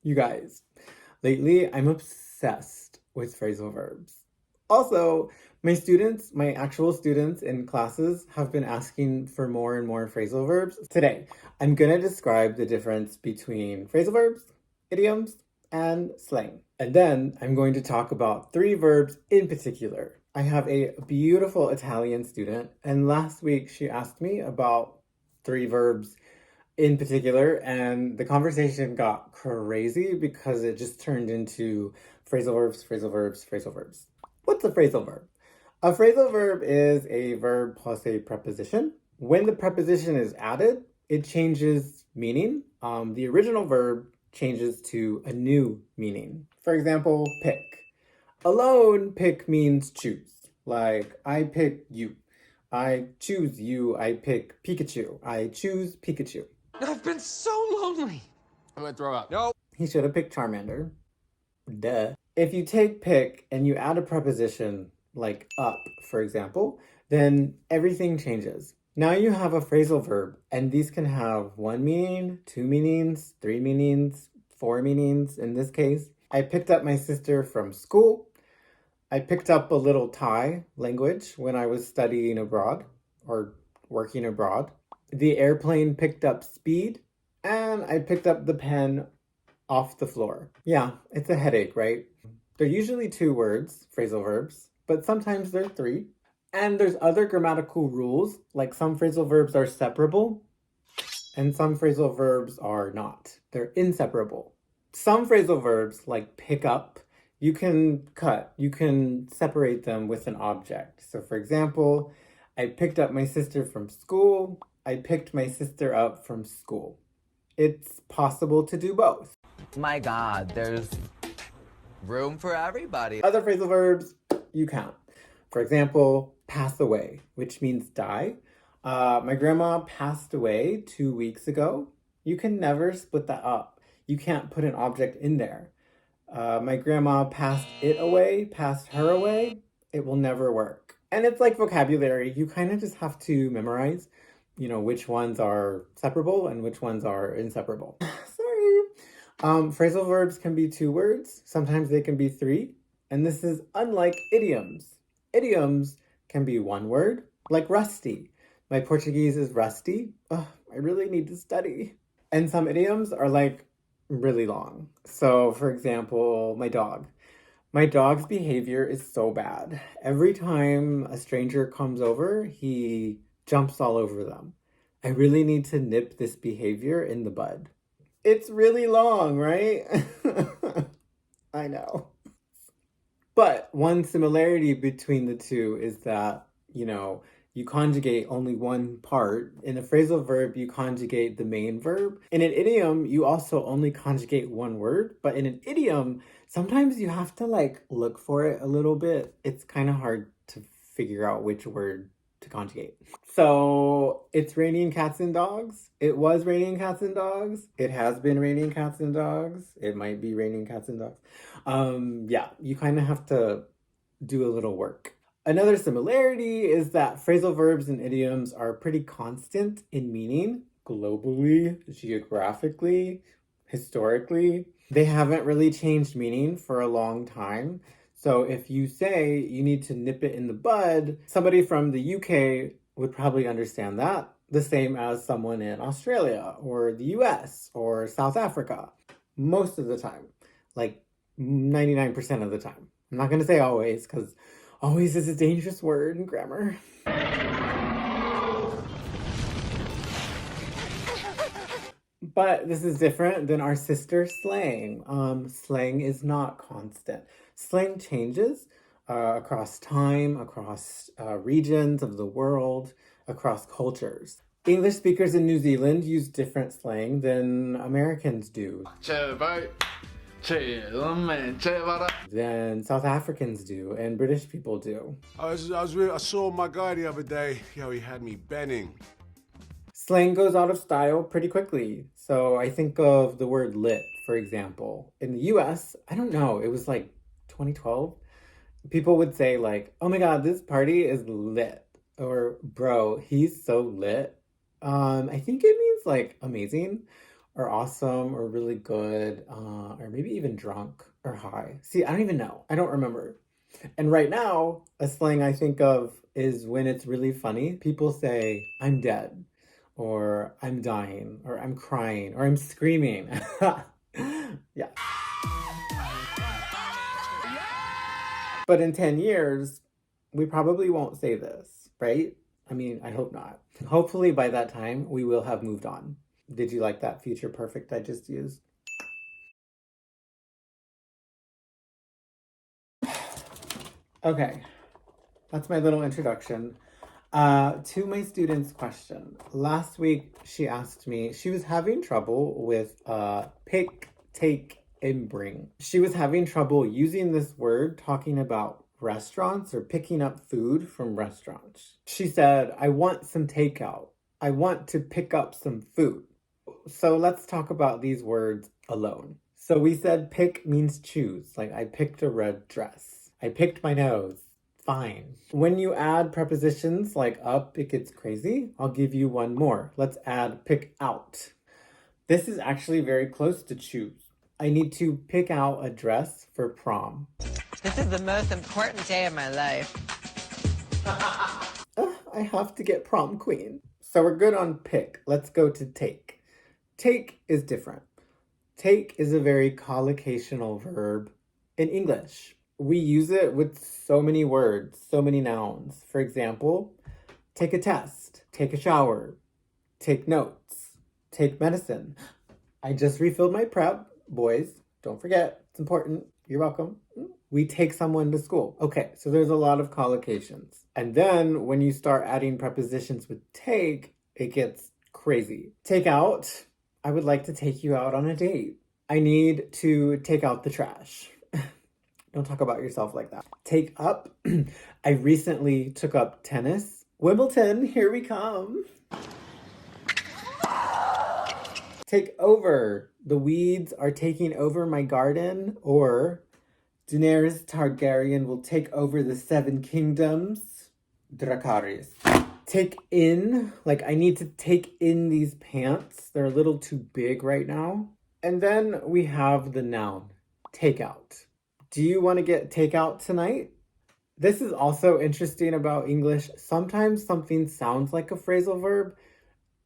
You guys, lately I'm obsessed with phrasal verbs. Also, my actual students in classes have been asking for more and more phrasal verbs. Today, I'm gonna describe the difference between phrasal verbs, idioms, and slang. And then I'm going to talk about three verbs in particular. I have a beautiful Italian student, and last week she asked me about three verbs in particular, and the conversation got crazy because it just turned into phrasal verbs, phrasal verbs, phrasal verbs. What's a phrasal verb? A phrasal verb is a verb plus a preposition. When the preposition is added, it changes meaning. The original verb changes to a new meaning. For example, pick. Alone, pick means choose. Like, I pick you. I choose you. I pick Pikachu. I choose Pikachu. I've been so lonely. I'm gonna throw up. No. He should have picked Charmander. Duh. If you take pick and you add a preposition like up, for example, then everything changes. Now you have a phrasal verb, and these can have one meaning, two meanings, three meanings, four meanings in this case. I picked up my sister from school. I picked up a little Thai language when I was studying abroad or working abroad. The airplane picked up speed, and I picked up the pen off the floor. Yeah, it's a headache, right? They're usually two words, phrasal verbs, but sometimes they're three. And there's other grammatical rules, like some phrasal verbs are separable, and some phrasal verbs are not. They're inseparable. Some phrasal verbs, like pick up, you can separate them with an object. So for example, I picked up my sister from school. I picked my sister up from school. It's possible to do both. My God, there's room for everybody. Other phrasal verbs you count. For example, pass away, which means die. My grandma passed away 2 weeks ago. You can never split that up. You can't put an object in there. My grandma passed it away, passed her away. It will never work. And it's like vocabulary. You kind of just have to memorize, which ones are separable and which ones are inseparable. Sorry. Phrasal verbs can be two words. Sometimes they can be three. And this is unlike idioms. Idioms can be one word, like rusty. My Portuguese is rusty. Ugh, I really need to study. And some idioms are like really long. So for example, my dog. My dog's behavior is so bad. Every time a stranger comes over, he jumps all over them. I really need to nip this behavior in the bud. It's really long, right? I know. But one similarity between the two is that, you conjugate only one part. In a phrasal verb, you conjugate the main verb. In an idiom, you also only conjugate one word. But in an idiom, sometimes you have to look for it a little bit. It's kind of hard to figure out which word to conjugate. So it's raining cats and dogs. It was raining cats and dogs. It has been raining cats and dogs. It might be raining cats and dogs. Yeah, you kind of have to do a little work. Another similarity is that phrasal verbs and idioms are pretty constant in meaning globally, geographically, historically. They haven't really changed meaning for a long time. So if you say you need to nip it in the bud, somebody from the UK would probably understand that, the same as someone in Australia or the US or South Africa. Most of the time, like 99% of the time. I'm not going to say always, because always is a dangerous word in grammar. But this is different than our sister slang. Slang is not constant. Slang changes across time, across regions of the world, across cultures. English speakers in New Zealand use different slang than Americans do. Than South Africans do, and British people do. I saw my guy the other day. Yo, he had me benning. Slang goes out of style pretty quickly. So I think of the word lit, for example. In the US, I don't know, it was like 2012. People would say oh my God, this party is lit. Or bro, he's so lit. I think it means amazing or awesome or really good, or maybe even drunk or high. See, I don't even know. I don't remember. And right now, a slang I think of is when it's really funny. People say, I'm dead, or I'm dying, or I'm crying, or I'm screaming. Yeah. But in 10 years, we probably won't say this, right? I mean, I hope not. Hopefully by that time, we will have moved on. Did you like that future perfect I just used? Okay, that's my little introduction. To my student's question. Last week, she asked me, she was having trouble with pick, take, and bring. She was having trouble using this word talking about restaurants or picking up food from restaurants. She said, I want some takeout. I want to pick up some food. So let's talk about these words alone. So we said pick means choose, like I picked a red dress. I picked my nose. Fine. When you add prepositions like up, it gets crazy. I'll give you one more. Let's add pick out. This is actually very close to choose. I need to pick out a dress for prom. This is the most important day of my life. I have to get prom queen. So we're good on pick. Let's go to take. Take is different. Take is a very collocational verb in English. We use it with so many words, so many nouns. For example, take a test, take a shower, take notes, take medicine. I just refilled my prep, boys. Don't forget, it's important. You're welcome. We take someone to school. Okay, so there's a lot of collocations. And then when you start adding prepositions with take, it gets crazy. Take out, I would like to take you out on a date. I need to take out the trash. Don't talk about yourself like that. Take up. I recently took up tennis. Wimbledon, here we come. Take over. The weeds are taking over my garden. Or Daenerys Targaryen will take over the 7 kingdoms. Dracarys. Take in. Like I need to take in these pants. They're a little too big right now. And then we have the noun. Take out. Do you want to get takeout tonight? This is also interesting about English. Sometimes something sounds like a phrasal verb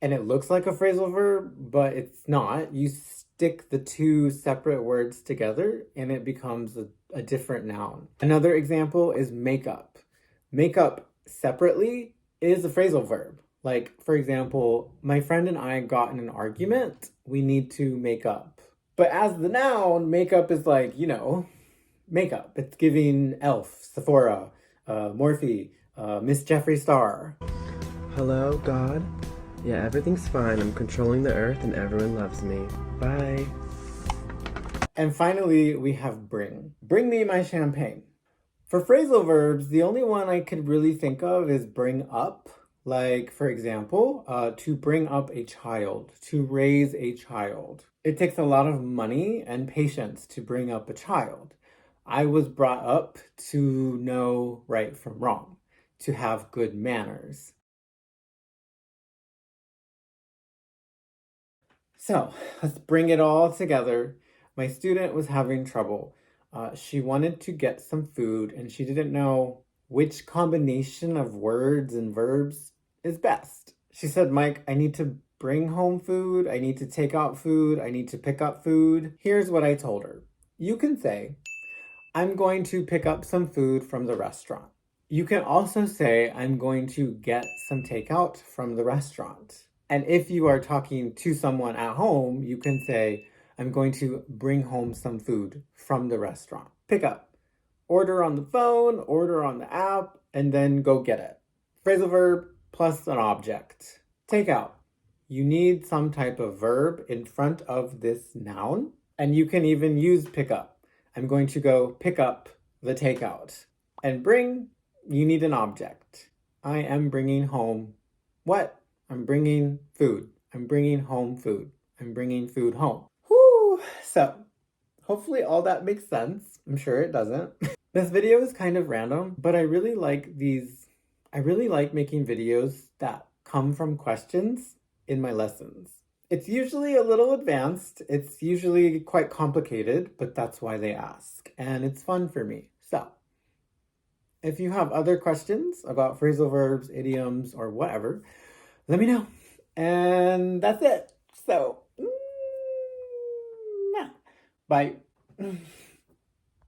and it looks like a phrasal verb, but it's not. You stick the two separate words together and it becomes a different noun. Another example is make up. Make up separately is a phrasal verb. Like, for example, my friend and I got in an argument. We need to make up. But as the noun, makeup is like, makeup. It's giving Elf, Sephora, Morphe, Miss Jeffree Star. Hello, God? Yeah, everything's fine. I'm controlling the earth and everyone loves me. Bye. And finally, we have bring. Bring me my champagne. For phrasal verbs, the only one I could really think of is bring up. Like, for example, to bring up a child, to raise a child. It takes a lot of money and patience to bring up a child. I was brought up to know right from wrong, to have good manners. So let's bring it all together. My student was having trouble. She wanted to get some food and she didn't know which combination of words and verbs is best. She said, Mike, I need to bring home food. I need to take out food. I need to pick up food. Here's what I told her. You can say, I'm going to pick up some food from the restaurant. You can also say, I'm going to get some takeout from the restaurant. And if you are talking to someone at home, you can say, I'm going to bring home some food from the restaurant. Pick up. Order on the phone, order on the app, and then go get it. Phrasal verb plus an object. Take out. You need some type of verb in front of this noun. And you can even use pick up. I'm going to go pick up the takeout. And bring, you need an object. I am bringing home what? I'm bringing food. I'm bringing home food. I'm bringing food home. Whew. So, hopefully all that makes sense. I'm sure it doesn't. This video is kind of random, but I really like making videos that come from questions in my lessons. It's usually a little advanced. It's usually quite complicated, but that's why they ask. And it's fun for me. So, if you have other questions about phrasal verbs, idioms, or whatever, let me know. And that's it. So, bye.